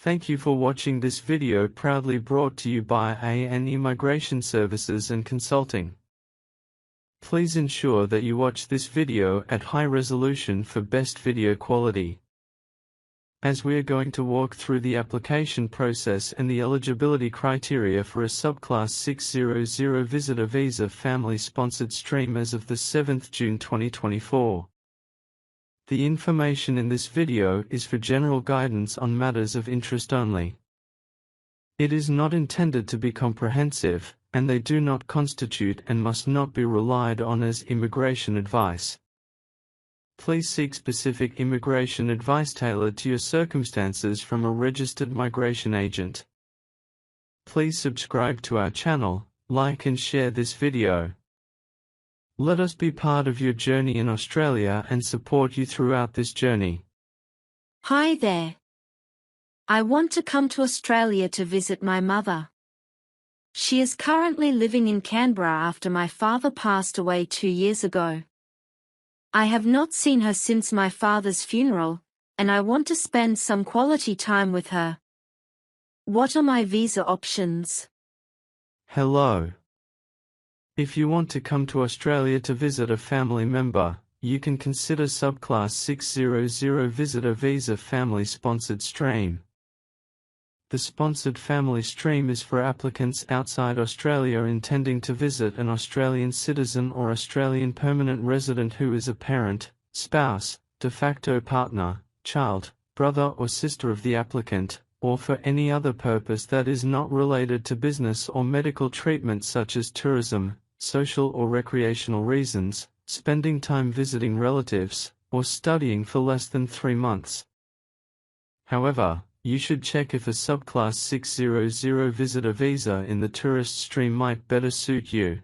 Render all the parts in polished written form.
Thank you for watching this video, proudly brought to you by AN Immigration Services and Consulting. Please ensure that you watch this video at high resolution for best video quality, as we are going to walk through the application process and the eligibility criteria for a subclass 600 visitor visa family-sponsored stream as of the 7th June 2024. The information in this video is for general guidance on matters of interest only. It is not intended to be comprehensive, and they do not constitute and must not be relied on as immigration advice. Please seek specific immigration advice tailored to your circumstances from a registered migration agent. Please subscribe to our channel, like and share this video. Let us be part of your journey in Australia and support you throughout this journey. Hi there. I want to come to Australia to visit my mother. She is currently living in Canberra after my father passed away 2 years ago. I have not seen her since my father's funeral, and I want to spend some quality time with her. What are my visa options? Hello. If you want to come to Australia to visit a family member, you can consider subclass 600 visitor visa family-sponsored stream. The sponsored family stream is for applicants outside Australia intending to visit an Australian citizen or Australian permanent resident who is a parent, spouse, de facto partner, child, brother or sister of the applicant, or for any other purpose that is not related to business or medical treatment such as tourism, social or recreational reasons, spending time visiting relatives, or studying for less than 3 months. However, you should check if a subclass 600 visitor visa in the tourist stream might better suit you.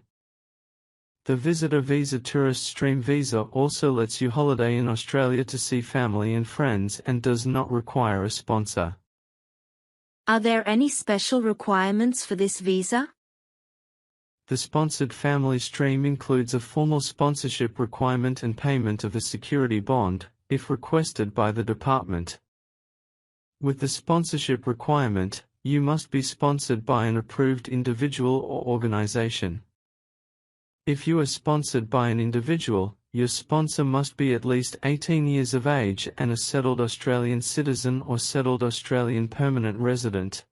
The visitor visa tourist stream visa also lets you holiday in Australia to see family and friends and does not require a sponsor. Are there any special requirements for this visa? The sponsored family stream includes a formal sponsorship requirement and payment of a security bond, if requested by the department. With the sponsorship requirement, you must be sponsored by an approved individual or organization. If you are sponsored by an individual, your sponsor must be at least 18 years of age and a settled Australian citizen or settled Australian permanent resident.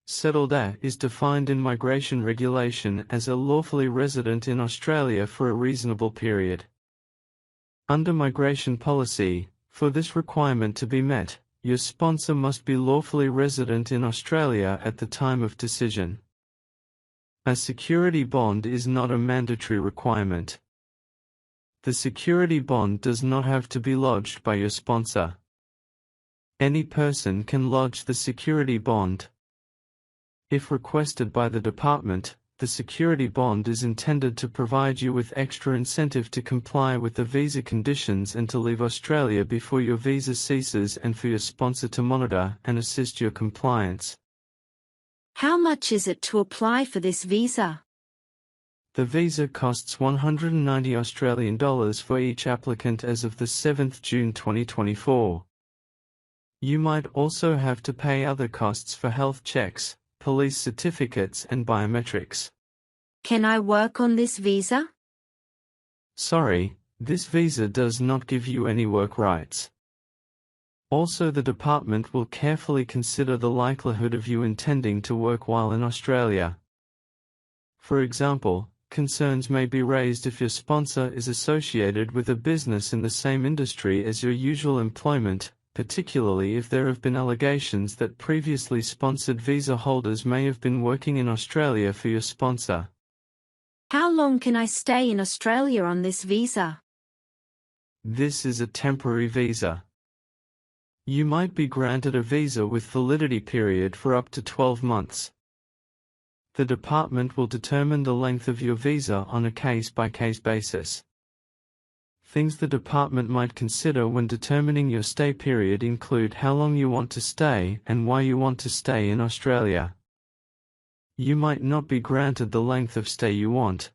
Settled A is defined in migration regulation as a lawfully resident in Australia for a reasonable period. Under migration policy, for this requirement to be met, your sponsor must be lawfully resident in Australia at the time of decision. A security bond is not a mandatory requirement. The security bond does not have to be lodged by your sponsor. Any person can lodge the security bond. If requested by the department, the security bond is intended to provide you with extra incentive to comply with the visa conditions and to leave Australia before your visa ceases and for your sponsor to monitor and assist your compliance. How much is it to apply for this visa? The visa costs $190 Australian dollars for each applicant as of the 7th June 2024. You might also have to pay other costs for health checks, police certificates and biometrics. Can I work on this visa? Sorry, this visa does not give you any work rights. Also, the department will carefully consider the likelihood of you intending to work while in Australia. For example, concerns may be raised if your sponsor is associated with a business in the same industry as your usual employment, particularly if there have been allegations that previously sponsored visa holders may have been working in Australia for your sponsor. How long can I stay in Australia on this visa? This is a temporary visa. You might be granted a visa with validity period for up to 12 months. The department will determine the length of your visa on a case-by-case basis. Things the department might consider when determining your stay period include how long you want to stay and why you want to stay in Australia. You might not be granted the length of stay you want.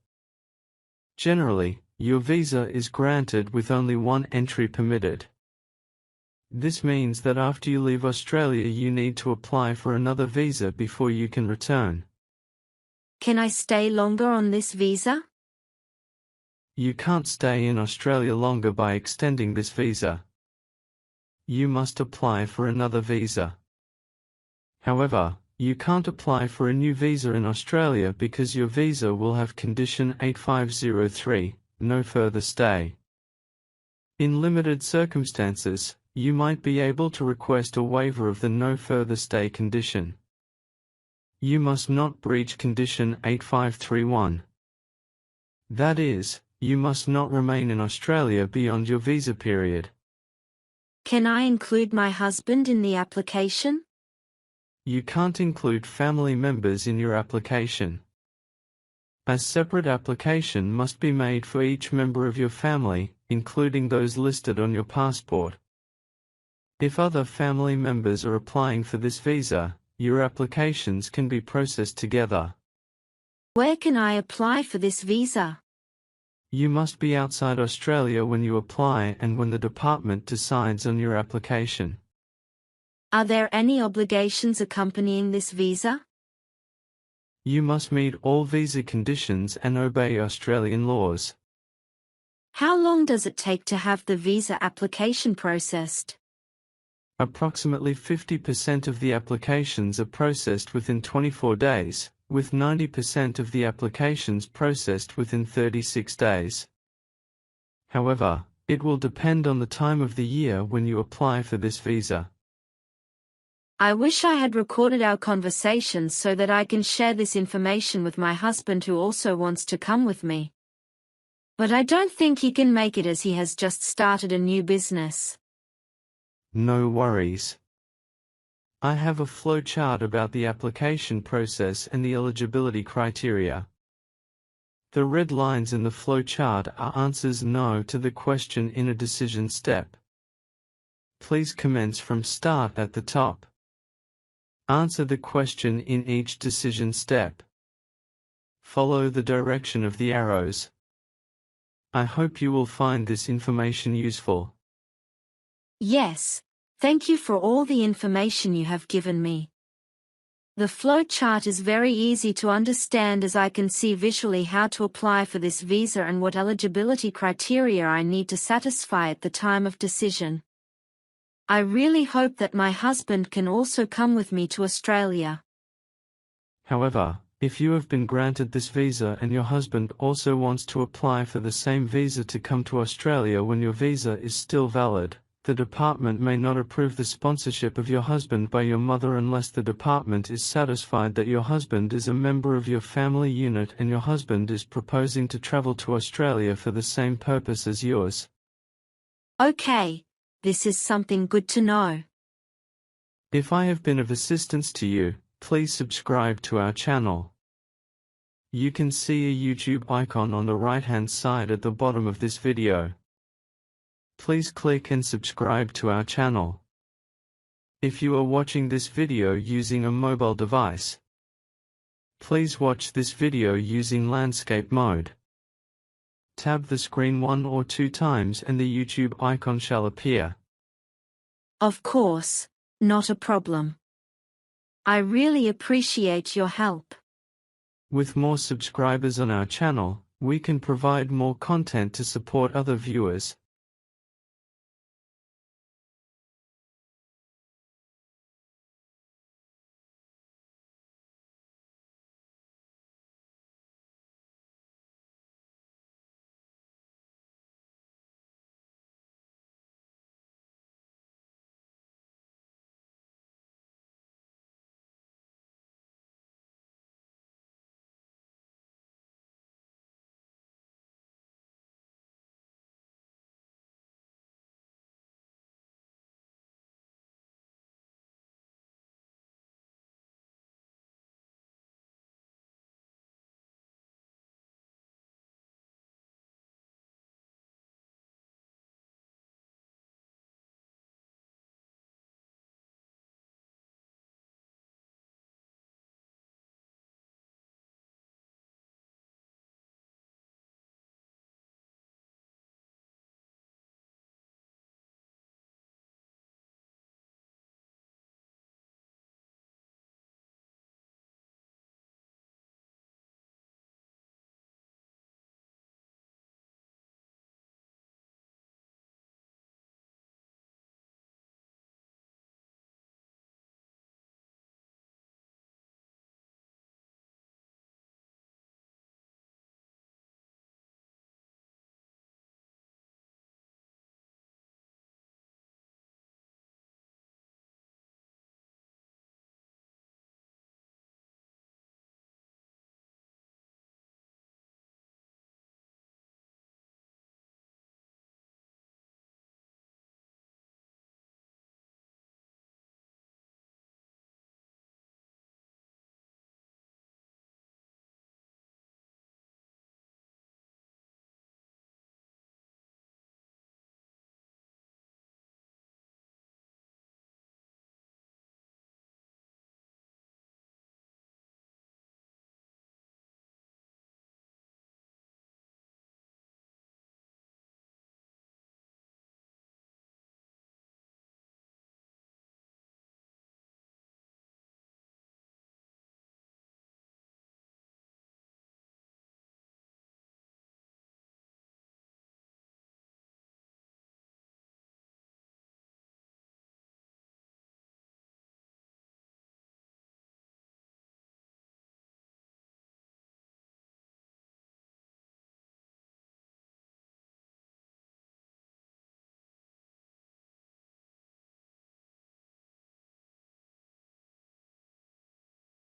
Generally, your visa is granted with only one entry permitted. This means that after you leave Australia you need to apply for another visa before you can return. Can I stay longer on this visa? You can't stay in Australia longer by extending this visa. You must apply for another visa. However, you can't apply for a new visa in Australia because your visa will have condition 8503, no further stay. In limited circumstances, you might be able to request a waiver of the no further stay condition. You must not breach condition 8531. That is, you must not remain in Australia beyond your visa period. Can I include my husband in the application? You can't include family members in your application. A separate application must be made for each member of your family, including those listed on your passport. If other family members are applying for this visa, your applications can be processed together. Where can I apply for this visa? You must be outside Australia when you apply and when the department decides on your application. Are there any obligations accompanying this visa? You must meet all visa conditions and obey Australian laws. How long does it take to have the visa application processed? Approximately 50% of the applications are processed within 24 days, with 90% of the applications processed within 36 days. However, it will depend on the time of the year when you apply for this visa. I wish I had recorded our conversation so that I can share this information with my husband who also wants to come with me. But I don't think he can make it as he has just started a new business. No worries. I have a flow chart about the application process and the eligibility criteria. The red lines in the flow chart are answers no to the question in a decision step. Please commence from start at the top. Answer the question in each decision step. Follow the direction of the arrows. I hope you will find this information useful. Yes, thank you for all the information you have given me. The flow chart is very easy to understand as I can see visually how to apply for this visa and what eligibility criteria I need to satisfy at the time of decision. I really hope that my husband can also come with me to Australia. However, if you have been granted this visa and your husband also wants to apply for the same visa to come to Australia when your visa is still valid, the department may not approve the sponsorship of your husband by your mother unless the department is satisfied that your husband is a member of your family unit and your husband is proposing to travel to Australia for the same purpose as yours. Okay, this is something good to know. If I have been of assistance to you, please subscribe to our channel. You can see a YouTube icon on the right-hand side at the bottom of this video. Please click and subscribe to our channel. If you are watching this video using a mobile device, please watch this video using landscape mode. Tap the screen 1 or 2 times and the YouTube icon shall appear. Of course, not a problem. I really appreciate your help. With more subscribers on our channel, we can provide more content to support other viewers.